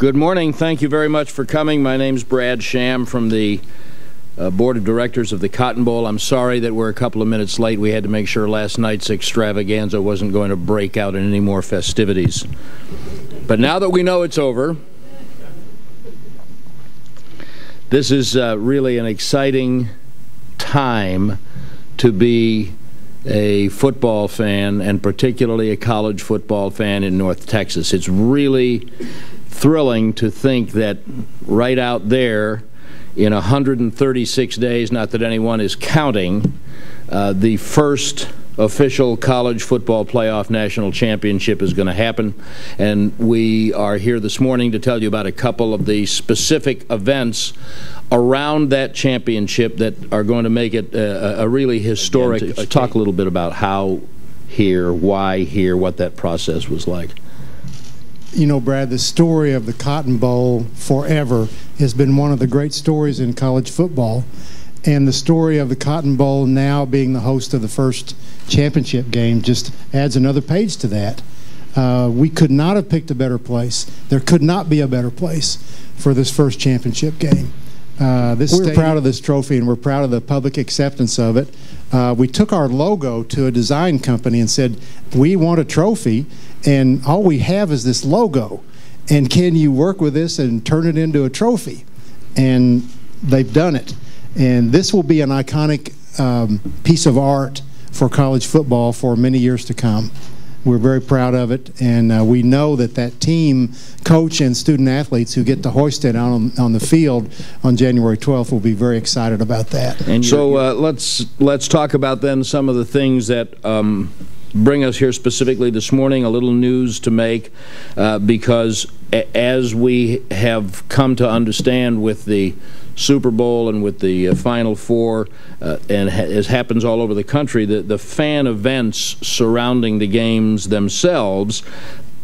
Good morning. Thank you very much for coming. My name's Brad Sham from the Board of Directors of the Cotton Bowl. I'm sorry that we're a couple of minutes late. We had to make sure last night's extravaganza wasn't going to break out in any more festivities. But now that we know it's over, this is really an exciting time to be a football fan, and particularly a college football fan in North Texas. It's really thrilling to think that right out there in 136 days, not that anyone is counting, the first official college football playoff national championship is going to happen. And we are here this morning to tell you about a couple of the specific events around that championship that are going to make it a really historic. Talk a little bit about how here, why here, what that process was like. You know, Brad, the story of the Cotton Bowl forever has been one of the great stories in college football. And the story of the Cotton Bowl now being the host of the first championship game just adds another page to that. We could not have picked a better place. There could not be a better place for this first championship game. We're proud of this trophy, and we're proud of the public acceptance of it. We took our logo to a design company and said, we want a trophy, and all we have is this logo. And can you work with this and turn it into a trophy? And they've done it. And this will be an iconic piece of art for college football for many years to come. We're very proud of it, and we know that that team, coach, and student athletes who get to hoist it on the field on January 12th will be very excited about that. And so let's talk about then some of the things that bring us here specifically this morning. A little news to make because as we have come to understand with the Super Bowl and with the Final Four, and as happens all over the country, the fan events surrounding the games themselves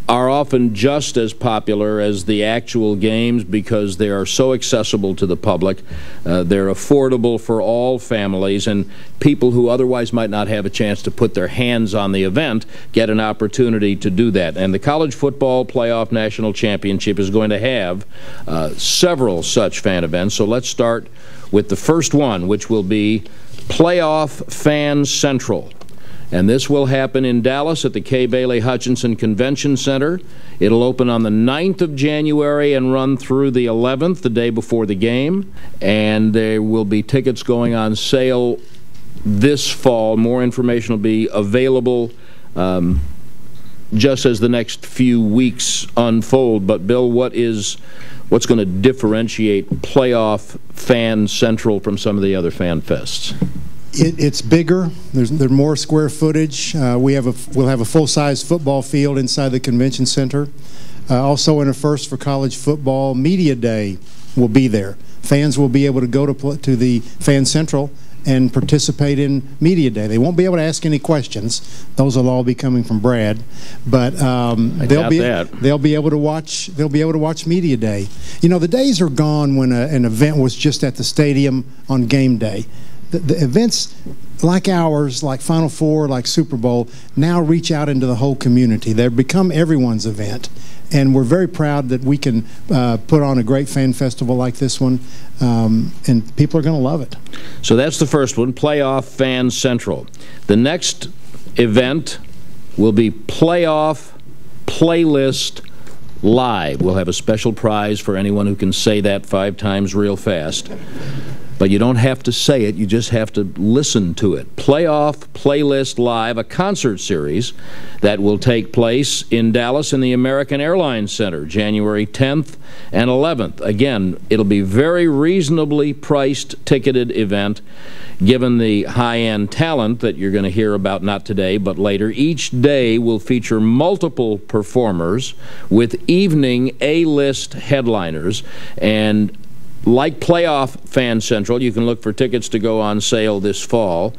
are often just as popular as the actual games because they are so accessible to the public. They're affordable for all families, and people who otherwise might not have a chance to put their hands on the event get an opportunity to do that. And the College Football Playoff National Championship is going to have several such fan events. So let's start with the first one, which will be Playoff Fan Central. And this will happen in Dallas at the Kay Bailey Hutchinson Convention Center. It'll open on the 9th of January and run through the 11th, the day before the game. And there will be tickets going on sale this fall. More information will be available just as the next few weeks unfold. But, Bill, what's going to differentiate Playoff Fan Central from some of the other fan fests? It's bigger. There's more square footage. We'll have a full-size football field inside the convention center. Also, in a first for college football, Media Day will be there. Fans will be able to go to the Fan Central and participate in Media Day. They won't be able to ask any questions. Those will all be coming from Brad, but they'll be able to watch. They'll be able to watch Media Day. You know, the days are gone when an event was just at the stadium on game day. The events like ours, like Final Four, like Super Bowl, now reach out into the whole community. They've become everyone's event, and we're very proud that we can put on a great fan festival like this one, and people are going to love it. So that's the first one, Playoff Fan Central. The next event will be Playoff Playlist Live. We'll have a special prize for anyone who can say that 5 times real fast. But you don't have to say it, you just have to listen to it. Playoff Playlist Live, a concert series that will take place in Dallas in the American Airlines Center, January 10th and 11th. Again, it'll be very reasonably priced ticketed event given the high-end talent that you're going to hear about not today but later. Each day will feature multiple performers with evening A-list headliners, and like Playoff Fan Central, you can look for tickets to go on sale this fall.